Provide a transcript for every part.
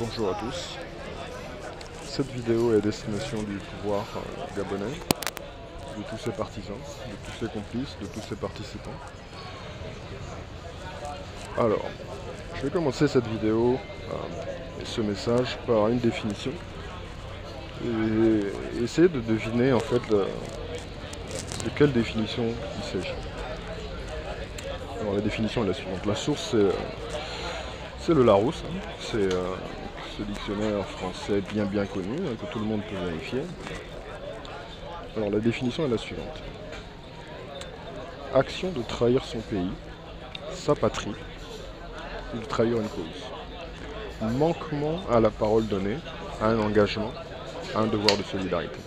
Bonjour à tous. Cette vidéo est à destination du pouvoir gabonais, de tous ses partisans, de tous ses complices, de tous ses participants. Alors, je vais commencer cette vidéo et ce message par une définition et essayer de deviner en fait de quelle définition il s'agit. Alors la définition est la suivante. La source c'est le Larousse, hein. C'est ce dictionnaire français bien connu, hein, que tout le monde peut vérifier. Alors la définition est la suivante. Action de trahir son pays, sa patrie, ou de trahir une cause. Manquement à la parole donnée, à un engagement, à un devoir de solidarité.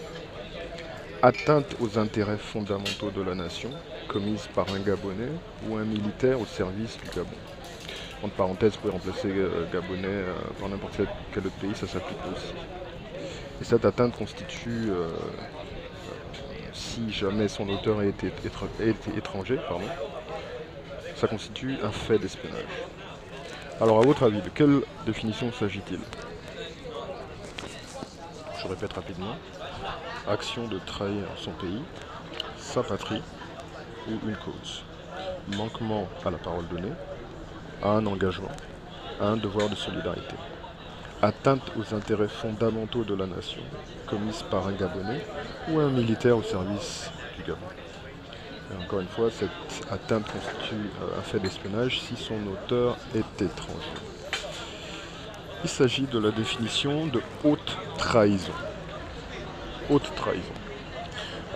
Atteinte aux intérêts fondamentaux de la nation, commise par un Gabonais ou un militaire au service du Gabon. Entre parenthèses, vous pouvez remplacer Gabonais par n'importe quel autre pays, ça s'applique aussi. Et cette atteinte constitue, si jamais son auteur est étranger, ça constitue un fait d'espionnage. Alors à votre avis, de quelle définition s'agit-il? Je répète rapidement. Action de trahir son pays, sa patrie ou une cause. Manquement à la parole donnée, à un engagement, à un devoir de solidarité. Atteinte aux intérêts fondamentaux de la nation, commise par un Gabonais ou un militaire au service du Gabon. Et encore une fois, cette atteinte constitue un fait d'espionnage si son auteur est étranger. Il s'agit de la définition de haute trahison. Haute trahison.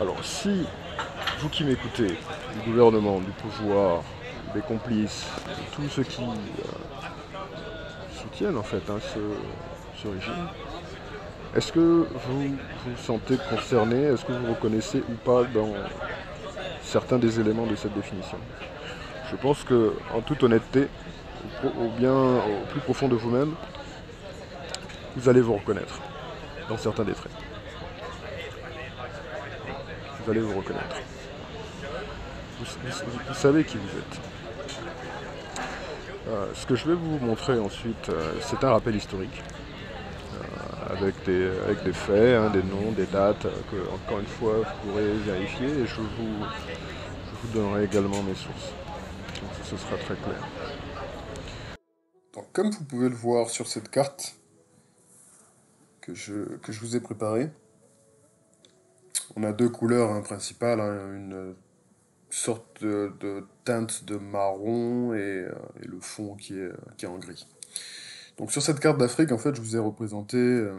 Alors si vous qui m'écoutez, du gouvernement, du pouvoir, des complices, de tous ceux qui soutiennent en fait ce régime, est-ce que vous vous sentez concerné? Est-ce que vous reconnaissez ou pas dans certains des éléments de cette définition? Je pense que, en toute honnêteté, au plus profond de vous-même, vous allez vous reconnaître dans certains des traits. Vous allez vous reconnaître. Vous savez qui vous êtes. Ce que je vais vous montrer ensuite, c'est un rappel historique, avec des faits, hein, des noms, des dates, que, encore une fois, vous pourrez vérifier, et je vous donnerai également mes sources. Donc ce sera très clair. Donc, comme vous pouvez le voir sur cette carte que je vous ai préparée, on a deux couleurs hein, principales, hein, une sorte de teinte de marron et le fond qui est en gris. Donc sur cette carte d'Afrique, en fait, je vous ai représenté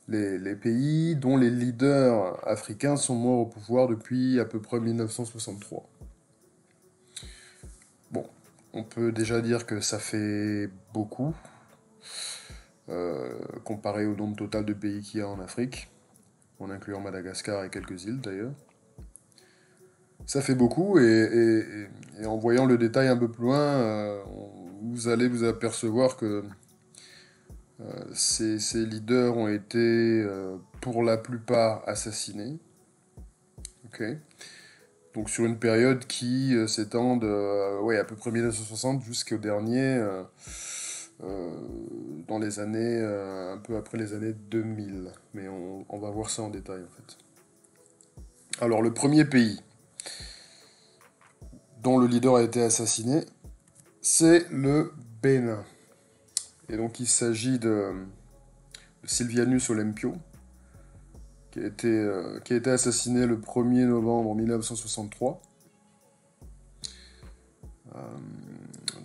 les pays dont les leaders africains sont morts au pouvoir depuis à peu près 1963. Bon, on peut déjà dire que ça fait beaucoup, comparé au nombre total de pays qu'il y a en Afrique, en incluant Madagascar et quelques îles d'ailleurs. Ça fait beaucoup, et en voyant le détail un peu plus loin, vous allez vous apercevoir que ces leaders ont été, pour la plupart, assassinés. Okay. Donc sur une période qui s'étend de ouais, à peu près 1960 jusqu'au dernier, dans les années, un peu après les années 2000. Mais on va voir ça en détail en fait. Alors le premier pays dont le leader a été assassiné, c'est le Bénin. Et donc il s'agit de Sylvianus Olympio, qui a été assassiné le 1er novembre 1963,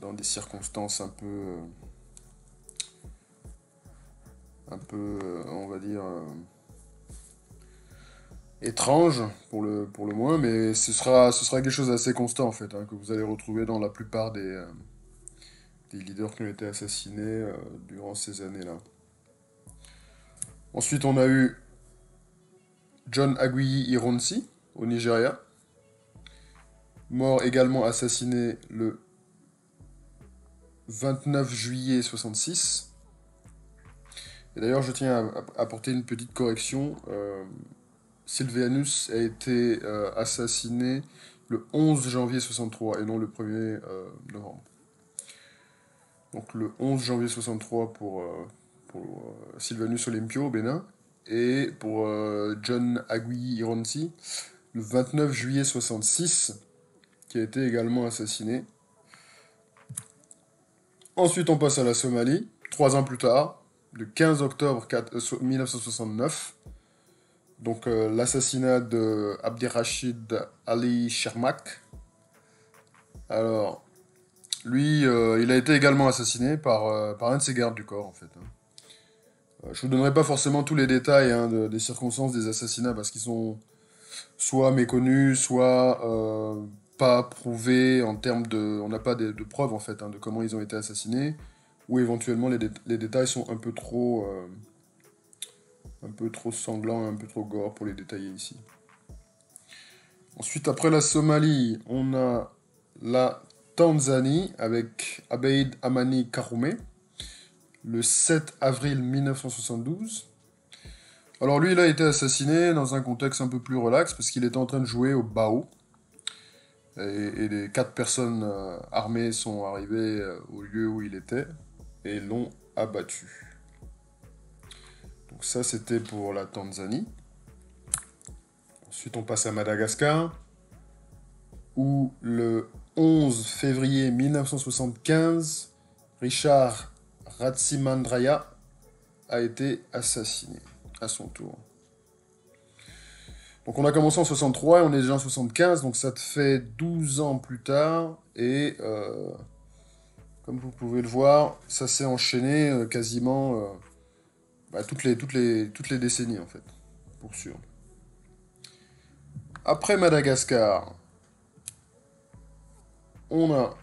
dans des circonstances un peu on va dire, étranges, pour le moins, mais ce sera quelque chose d'assez constant, en fait, hein, que vous allez retrouver dans la plupart des leaders qui ont été assassinés durant ces années-là. Ensuite, on a eu John Aguiyi Ironsi, au Nigeria, mort également assassiné le 29 juillet 66. Et d'ailleurs, je tiens à apporter une petite correction. Sylvianus a été assassiné le 11 janvier 63 et non le 1er novembre. Donc le 11 janvier 63 pour pour Sylvanus Olympio au Bénin, et pour John Agui Ironsi, le 29 juillet 66, qui a été également assassiné. Ensuite, on passe à la Somalie, 3 ans plus tard, le 15 octobre 1969. Donc, l'assassinat de Abdirachid Ali Shermak. Alors, lui, il a été également assassiné par un de ses gardes du corps, en fait. Je vous donnerai pas forcément tous les détails des circonstances des assassinats, parce qu'ils sont soit méconnus, soit pas prouvés en termes de... On n'a pas de preuves, en fait, de comment ils ont été assassinés, ou éventuellement les détails sont un peu trop sanglants, un peu trop gore pour les détailler ici. Ensuite, après la Somalie, on a la Tanzanie avec Abeid Amani Karume, le 7 avril 1972. Alors lui, il a été assassiné dans un contexte un peu plus relax, parce qu'il était en train de jouer au bao. Et les 4 personnes armées sont arrivées au lieu où il était, et l'ont abattu. Donc ça, c'était pour la Tanzanie. Ensuite, on passe à Madagascar, où le 11 février 1975, Richard Ratsimandraya a été assassiné à son tour. Donc on a commencé en 63 et on est déjà en 75, donc ça te fait 12 ans plus tard, et comme vous pouvez le voir, ça s'est enchaîné quasiment toutes les décennies en fait, pour sûr. Après Madagascar, on a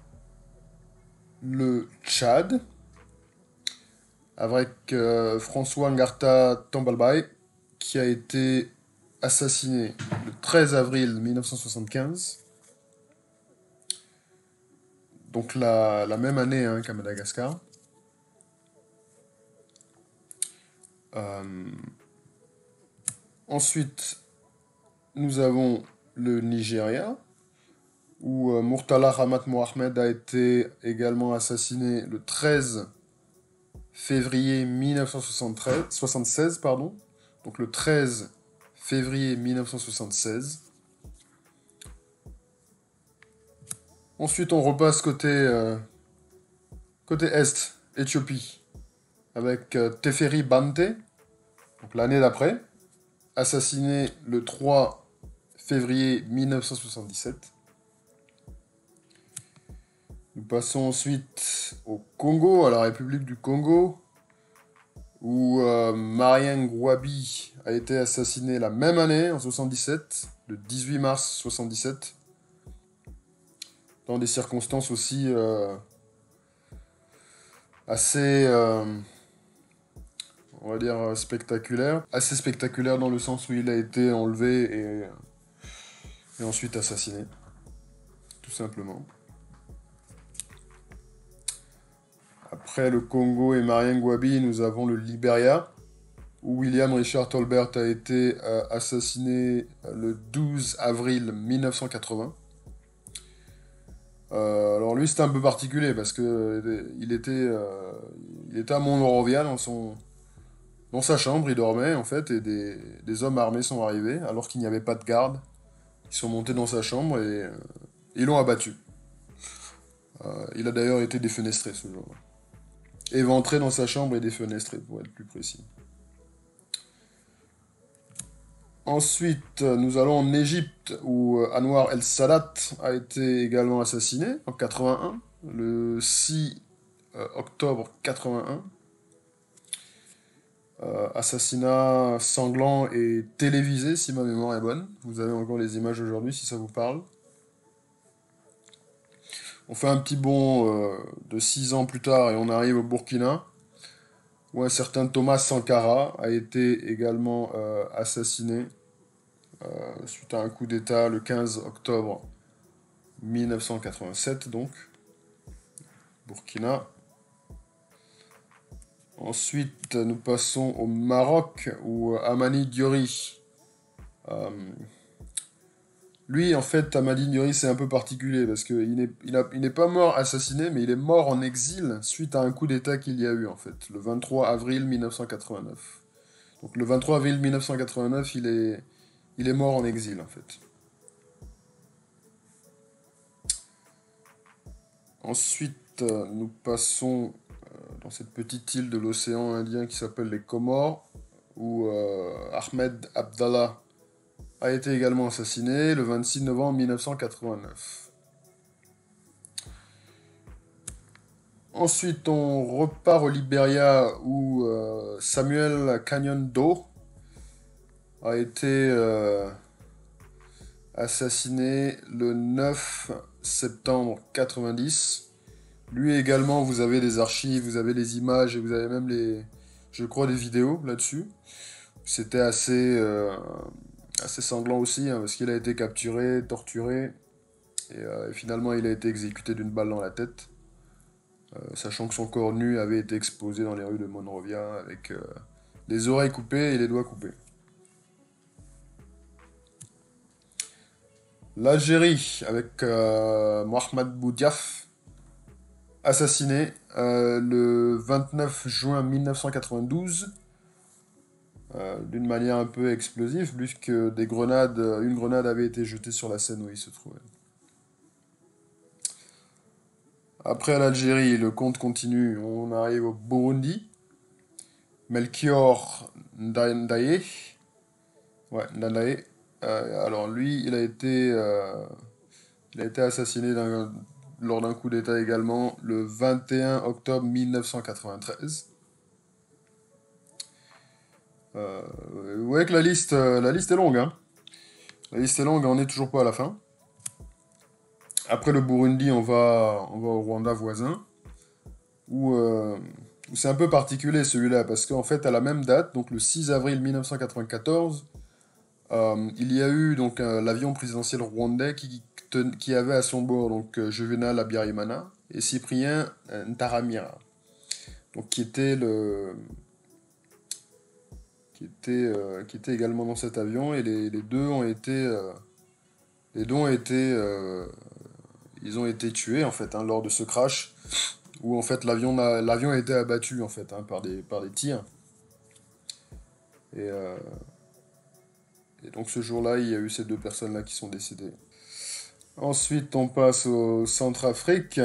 le Tchad, avec François Ngarta Tambalbaye, qui a été assassiné le 13 avril 1975. Donc la même année qu'à Madagascar. Ensuite, nous avons le Nigeria, où Murtala Ramat Mohamed a été également assassiné le 13 février 1976, pardon. Donc le 13 février 1976. Ensuite, on repasse côté Est, Éthiopie, avec Teferi Bante, donc l'année d'après, assassiné le 3 février 1977. Nous passons ensuite au Congo, à la République du Congo, où Marien Ngouabi a été assassiné la même année, en 77, le 18 mars 77, dans des circonstances aussi assez, on va dire, spectaculaires. Assez spectaculaires dans le sens où il a été enlevé et ensuite assassiné, tout simplement. Après le Congo et Marien Ngouabi, nous avons le Libéria, où William Richard Tolbert a été assassiné le 12 avril 1980. Alors lui, c'était un peu particulier, parce que il était à Monrovia, dans sa chambre, il dormait, en fait, et des hommes armés sont arrivés, alors qu'il n'y avait pas de garde. Ils sont montés dans sa chambre et ils l'ont abattu. Il a d'ailleurs été défenestré ce jour-là. Éventré dans sa chambre et défenestré, pour être plus précis. Ensuite, nous allons en Égypte, où Anwar el-Sadat a été également assassiné en 81, le 6 octobre 81. Assassinat sanglant et télévisé, si ma mémoire est bonne. Vous avez encore les images aujourd'hui, si ça vous parle. On fait un petit bond de 6 ans plus tard et on arrive au Burkina, où un certain Thomas Sankara a été également assassiné suite à un coup d'État le 15 octobre 1987, donc. Burkina. Ensuite, nous passons au Maroc, où Amani Diori, Lui, en fait, Tamadi Nuri, c'est un peu particulier parce qu'il n'est pas mort assassiné, mais il est mort en exil suite à un coup d'État qu'il y a eu, en fait, le 23 avril 1989. Donc le 23 avril 1989, il est mort en exil, en fait. Ensuite, nous passons dans cette petite île de l'océan Indien qui s'appelle les Comores, où Ahmed Abdallah a été également assassiné le 26 novembre 1989. Ensuite, on repart au Liberia où Samuel Canyon Doe a été assassiné le 9 septembre 90. Lui également, vous avez des archives, vous avez des images et vous avez même je crois, des vidéos là-dessus. C'était assez sanglant aussi, hein, parce qu'il a été capturé, torturé, et finalement il a été exécuté d'une balle dans la tête, sachant que son corps nu avait été exposé dans les rues de Monrovia avec les oreilles coupées et les doigts coupés. L'Algérie, avec Mohamed Boudiaf, assassiné le 29 juin 1992, d'une manière un peu explosive, puisque une grenade avait été jetée sur la scène où il se trouvait. Après l'Algérie, le compte continue, on arrive au Burundi. Melchior Ndadaye. Ouais, Ndadaye. Alors lui, il a été assassiné lors d'un coup d'État également le 21 octobre 1993. Vous voyez que la liste est longue, hein. La liste est longue, on n'est toujours pas à la fin. Après le Burundi, on va au Rwanda voisin, où c'est un peu particulier celui-là, parce qu'en fait, à la même date, donc le 6 avril 1994, il y a eu donc l'avion présidentiel rwandais qui avait à son bord donc Juvenal Habyarimana et Cyprien Ntaramira, donc qui était également dans cet avion, et les deux ont été ils ont été tués en fait, hein, lors de ce crash où en fait l'avion a été abattu en fait, hein, par des tirs, et, euh, et donc ce jour-là il y a eu ces deux personnes là qui sont décédées. Ensuite on passe au Centrafrique.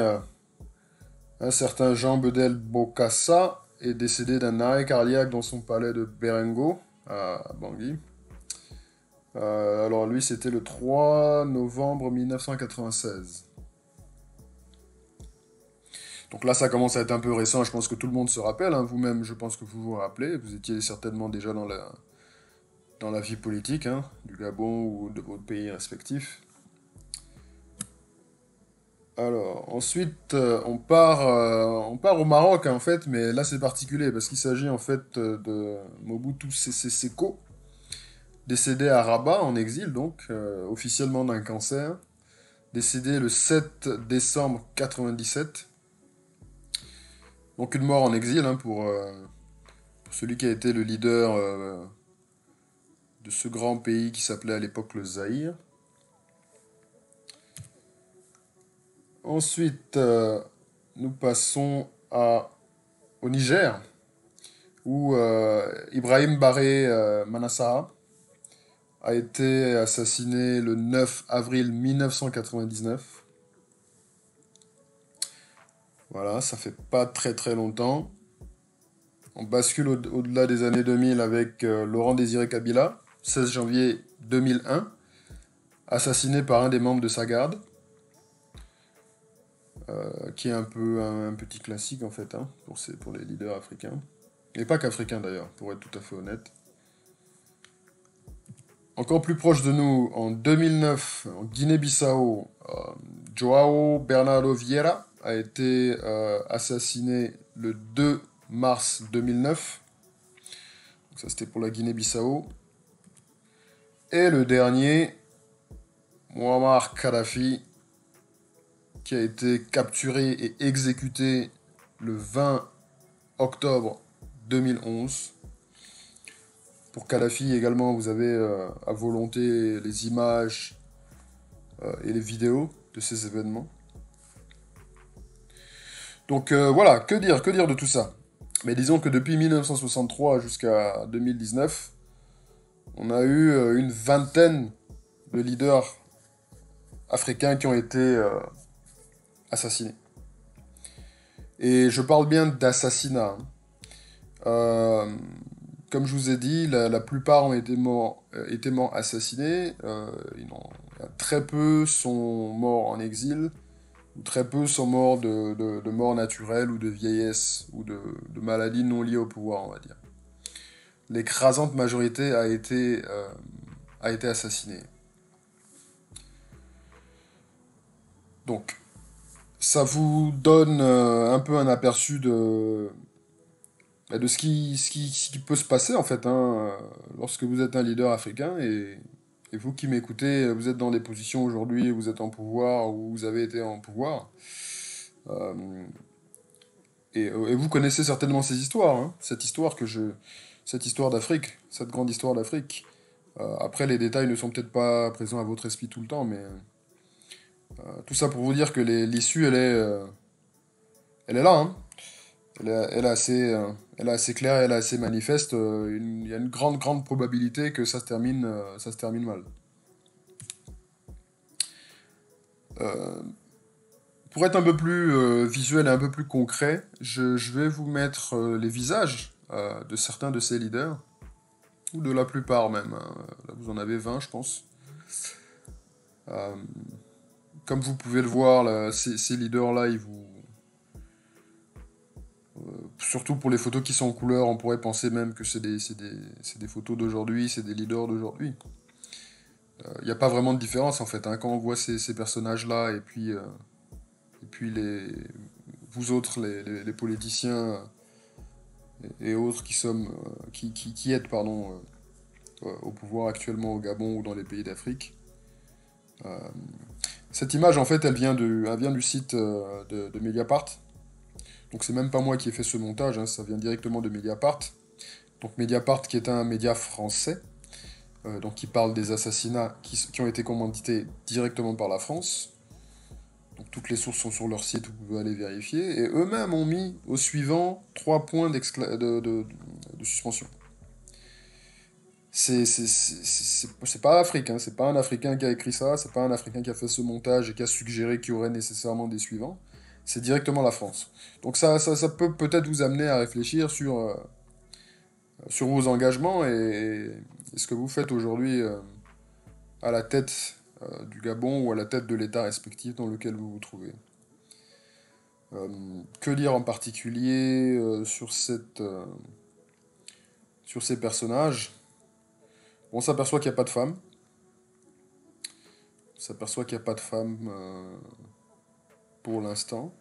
Un certain Jean Bedel Bokassa est décédé d'un arrêt cardiaque dans son palais de Berengo à Bangui. Alors lui c'était le 3 novembre 1996. Donc là, ça commence à être un peu récent, je pense que tout le monde se rappelle, hein. Vous-même, je pense que vous vous rappelez, vous étiez certainement déjà dans la vie politique, hein, du Gabon ou de votre pays respectif. Alors, ensuite, on part au Maroc, hein, en fait, mais là c'est particulier, parce qu'il s'agit en fait de Mobutu Sese Seko, décédé à Rabat, en exil, donc, officiellement d'un cancer, décédé le 7 décembre 97. Donc une mort en exil, hein, pour celui qui a été le leader de ce grand pays qui s'appelait à l'époque le Zaïre. Ensuite, nous passons au Niger, où Ibrahim Baré Manassara a été assassiné le 9 avril 1999. Voilà, ça fait pas très très longtemps. On bascule au-delà des années 2000 avec Laurent Désiré Kabila, 16 janvier 2001, assassiné par un des membres de sa garde, qui est un peu un petit classique en fait, hein, pour les leaders africains. Et pas qu'africains d'ailleurs, pour être tout à fait honnête. Encore plus proche de nous, en 2009, en Guinée-Bissau, Joao Bernardo Vieira a été assassiné le 2 mars 2009. Donc ça c'était pour la Guinée-Bissau. Et le dernier, Muammar Kadhafi, qui a été capturé et exécuté le 20 octobre 2011. Pour Kadhafi également, vous avez à volonté les images et les vidéos de ces événements. Donc voilà, que dire de tout ça? Mais disons que depuis 1963 jusqu'à 2019, on a eu une vingtaine de leaders africains qui ont été assassinés. Et je parle bien d'assassinat, hein. Euh, Comme je vous ai dit, la plupart ont été morts assassinés. Très peu sont morts en exil. Très peu sont morts de mort naturelle ou de vieillesse ou de maladies non liées au pouvoir, on va dire. L'écrasante majorité a été assassinée. Donc, ça vous donne un peu un aperçu de ce qui peut se passer en fait, hein, lorsque vous êtes un leader africain et vous qui m'écoutez, vous êtes dans des positions aujourd'hui, vous êtes en pouvoir ou vous avez été en pouvoir. euh, et vous connaissez certainement ces histoires, hein, cette histoire d'Afrique, cette grande histoire d'Afrique. Après, les détails ne sont peut-être pas présents à votre esprit tout le temps, mais tout ça pour vous dire que l'issue, elle est là, hein. Elle est assez claire et elle est assez manifeste. Il y a une grande probabilité que ça se termine mal. Euh, pour être un peu plus visuel et un peu plus concret, je vais vous mettre les visages de certains de ces leaders, ou de la plupart même, hein. Là, vous en avez 20, je pense. Euh, Comme vous pouvez le voir, là, ces leaders-là, surtout pour les photos qui sont en couleur, on pourrait penser même que c'est des photos d'aujourd'hui, c'est des leaders d'aujourd'hui. Il n'y a pas vraiment de différence en fait, hein, quand on voit ces personnages-là et puis vous autres, les politiciens et autres qui aident pardon, au pouvoir actuellement au Gabon ou dans les pays d'Afrique. Euh, Cette image en fait elle vient du site de Mediapart. Donc c'est même pas moi qui ai fait ce montage, hein, ça vient directement de Mediapart. Donc Mediapart qui est un média français, donc qui parle des assassinats qui ont été commandités directement par la France. Donc toutes les sources sont sur leur site, vous pouvez aller vérifier. Et eux-mêmes ont mis au suivant 3 points de suspension. C'est pas l'Afrique, hein, c'est pas un Africain qui a écrit ça, c'est pas un Africain qui a fait ce montage et qui a suggéré qu'il y aurait nécessairement des suivants. C'est directement la France. Donc ça peut peut-être vous amener à réfléchir sur vos engagements et ce que vous faites aujourd'hui à la tête du Gabon ou à la tête de l'État respectif dans lequel vous vous trouvez. Que dire en particulier sur ces personnages? On s'aperçoit qu'il n'y a pas de femmes. On s'aperçoit qu'il n'y a pas de femmes pour l'instant.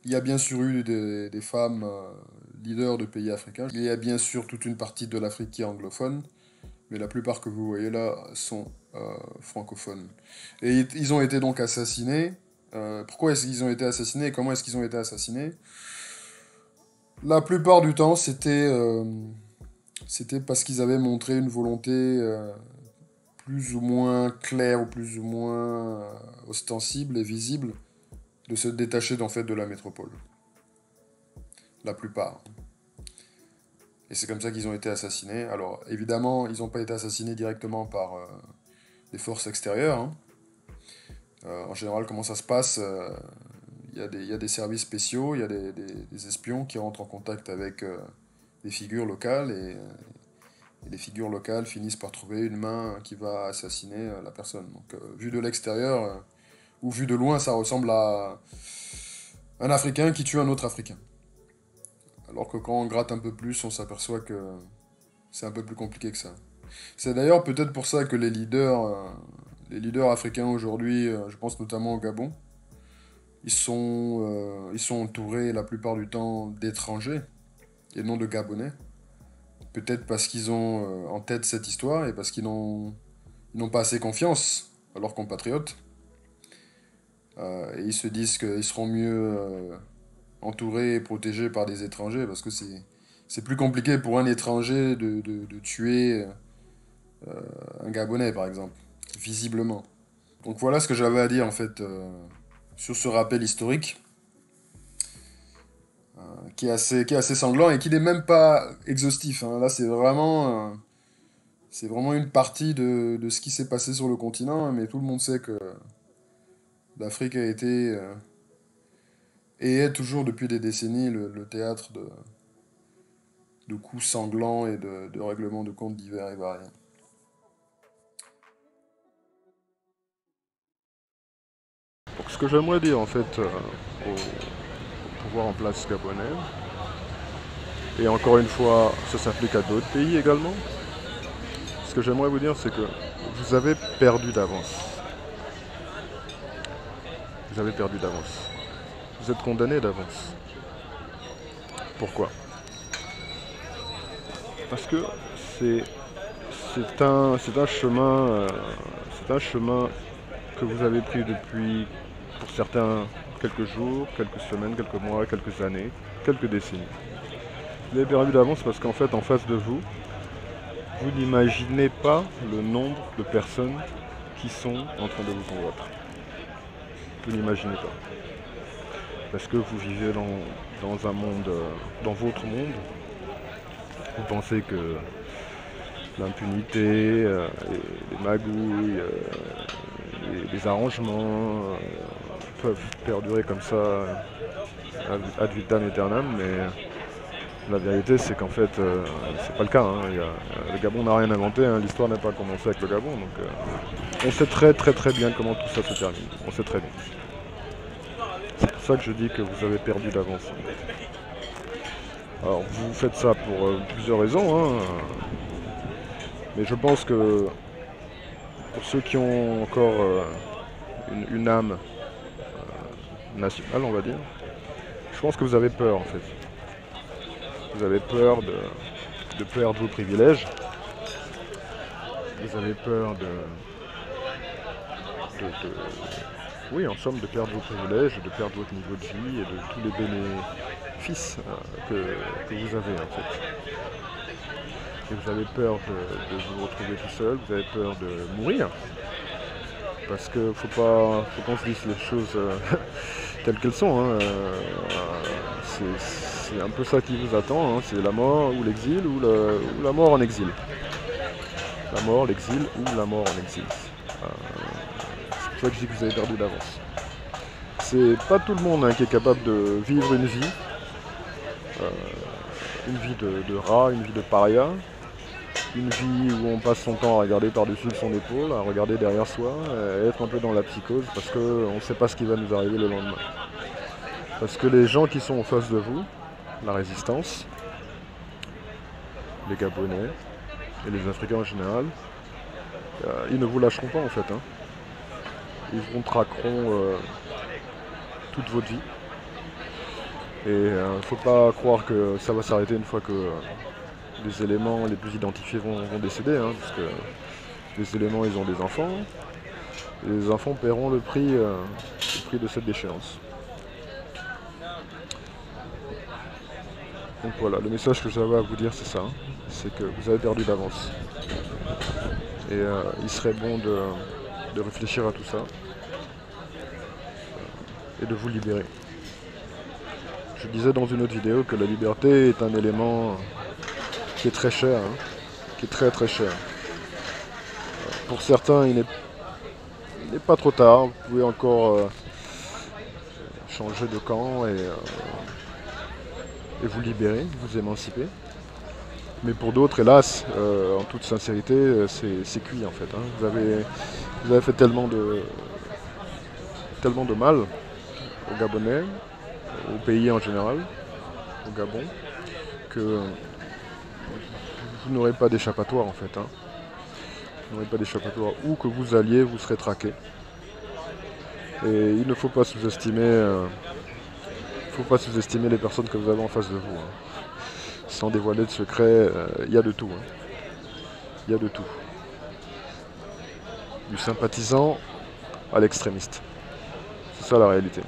Il y a bien sûr eu des femmes leaders de pays africains. Il y a bien sûr toute une partie de l'Afrique qui est anglophone, mais la plupart que vous voyez là sont francophones. Et ils ont été donc assassinés. Pourquoi est-ce qu'ils ont été assassinés et comment est-ce qu'ils ont été assassinés? La plupart du temps, c'était parce qu'ils avaient montré une volonté plus ou moins claire ou plus ou moins ostensible et visible de se détacher en fait de la métropole. La plupart. Et c'est comme ça qu'ils ont été assassinés. Alors évidemment, ils n'ont pas été assassinés directement par des forces extérieures, hein. En général, comment ça se passe? Il y a des services spéciaux, il y a des espions qui rentrent en contact avec des figures locales et les figures locales finissent par trouver une main qui va assassiner la personne. Donc vu de l'extérieur ou vu de loin, ça ressemble à un Africain qui tue un autre Africain. Alors que quand on gratte un peu plus, on s'aperçoit que c'est un peu plus compliqué que ça. C'est d'ailleurs peut-être pour ça que les leaders africains aujourd'hui, je pense notamment au Gabon, ils sont entourés la plupart du temps d'étrangers et non de Gabonais. Peut-être parce qu'ils ont en tête cette histoire et parce ils n'ont pas assez confiance à leurs compatriotes. Et ils se disent qu'ils seront mieux entourés et protégés par des étrangers parce que c'est plus compliqué pour un étranger de tuer un Gabonais, par exemple, visiblement. Donc voilà ce que j'avais à dire en fait sur ce rappel historique qui est assez sanglant et qui n'est même pas exhaustif, hein. Là c'est vraiment une partie de ce qui s'est passé sur le continent, hein, mais tout le monde sait que l'Afrique a été et est toujours depuis des décennies le théâtre de coups sanglants et de règlements de comptes divers et variés. Donc ce que j'aimerais dire en fait au pouvoir en place gabonais, et encore une fois ça s'applique à d'autres pays également, ce que j'aimerais vous dire c'est que vous avez perdu d'avance. Vous avez perdu d'avance. Vous êtes condamné d'avance. Pourquoi? Parce que c'est c'est un chemin que vous avez pris depuis, pour certains, quelques jours, quelques semaines, quelques mois, quelques années, quelques décennies. Vous avez perdu d'avance parce qu'en fait, en face de vous, vous n'imaginez pas le nombre de personnes qui sont en train de vous combattre. Vous n'imaginez pas. Parce que vous vivez dans un monde, dans votre monde, vous pensez que l'impunité, les magouilles, les arrangements peuvent perdurer comme ça ad vitam aeternam, mais la vérité c'est qu'en fait c'est pas le cas, hein. Le Gabon n'a rien inventé, hein. L'histoire n'a pas commencé avec le Gabon, donc on sait très bien comment tout ça se termine, on sait très bien. C'est pour ça que je dis que vous avez perdu d'avance. Alors vous faites ça pour plusieurs raisons, hein. Mais je pense que pour ceux qui ont encore une âme nationale, on va dire, je pense que vous avez peur en fait. Vous avez peur de perdre vos privilèges. Vous avez peur de- oui, en somme, de perdre vos privilèges, de perdre votre niveau de vie et de tous les bénéfices que vous avez en fait. Et vous avez peur de vous retrouver tout seul, vous avez peur de mourir. Parce que faut qu'on se dise les choses telles qu'elles sont, hein. C'est un peu ça qui vous attend, hein. C'est la mort ou l'exil ou la mort en exil. La mort, l'exil ou la mort en exil. C'est pour ça que je dis que vous avez perdu d'avance. C'est pas tout le monde, hein, qui est capable de vivre une vie de rat, une vie de paria, une vie où on passe son temps à regarder par-dessus son épaule, à regarder derrière soi, à être un peu dans la psychose parce qu'on ne sait pas ce qui va nous arriver le lendemain. Parce que les gens qui sont en face de vous, la résistance, les Gabonais et les Africains en général, ils ne vous lâcheront pas en fait, hein. Ils vous traqueront toute votre vie. Et il ne faut pas croire que ça va s'arrêter une fois que les éléments les plus identifiés vont décéder, hein, parce que les éléments, ils ont des enfants, et les enfants paieront le prix de cette déchéance. Donc voilà, le message que j'avais à vous dire, c'est ça, hein, c'est que vous avez perdu d'avance. Et il serait bon de réfléchir à tout ça et de vous libérer. Je disais dans une autre vidéo que la liberté est un élément qui est très cher, hein, qui est très cher. Pour certains, il n'est pas trop tard, vous pouvez encore changer de camp et vous libérer, vous émanciper. Mais pour d'autres, hélas, en toute sincérité, c'est cuit en fait, hein. Vous avez fait tellement de mal aux Gabonais, au pays en général, au Gabon, que vous n'aurez pas d'échappatoire en fait, hein. Vous n'aurez pas d'échappatoire. Où que vous alliez, vous serez traqué. Et il ne faut pas sous-estimer les personnes que vous avez en face de vous, hein. Sans dévoiler de secret, il y a de tout, hein. Il y a de tout. Du sympathisant à l'extrémiste. C'est ça la réalité.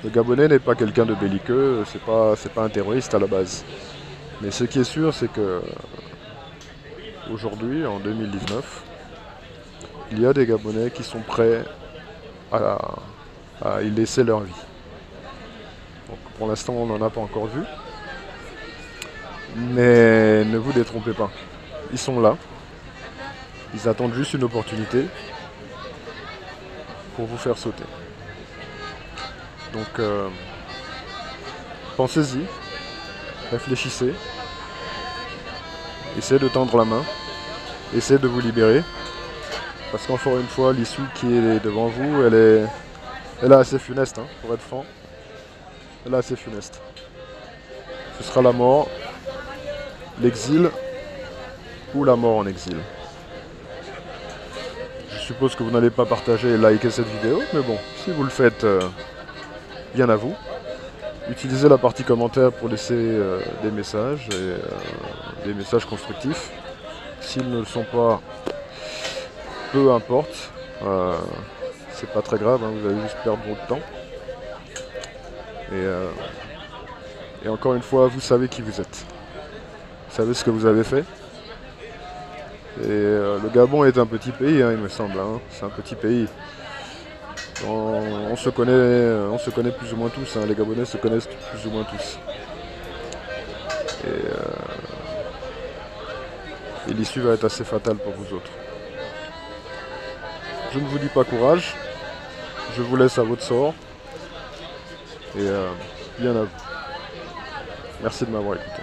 Le Gabonais n'est pas quelqu'un de belliqueux, c'est pas un terroriste à la base. Mais ce qui est sûr, c'est que aujourd'hui, en 2019, il y a des Gabonais qui sont prêts à y laisser leur vie. Donc, pour l'instant, on n'en a pas encore vu. Mais ne vous détrompez pas. Ils sont là. Ils attendent juste une opportunité pour vous faire sauter. Donc, pensez-y. Réfléchissez. Essayez de tendre la main. Essayez de vous libérer. Parce qu'encore une fois, l'issue qui est devant vous, elle est assez funeste, hein, pour être franc. Elle est assez funeste. Ce sera la mort, l'exil ou la mort en exil. Je suppose que vous n'allez pas partager et liker cette vidéo, mais bon, si vous le faites, bien à vous. Utilisez la partie commentaire pour laisser des messages, et des messages constructifs. S'ils ne le sont pas, peu importe, c'est pas très grave, hein, vous allez juste perdre votre temps. Et encore une fois, vous savez qui vous êtes. Vous savez ce que vous avez fait. Et le Gabon est un petit pays, hein, il me semble. Hein. C'est un petit pays. On se connaît plus ou moins tous. Hein. Les Gabonais se connaissent plus ou moins tous. Et l'issue va être assez fatale pour vous autres. Je ne vous dis pas courage. Je vous laisse à votre sort. Et bien à vous. Merci de m'avoir écouté.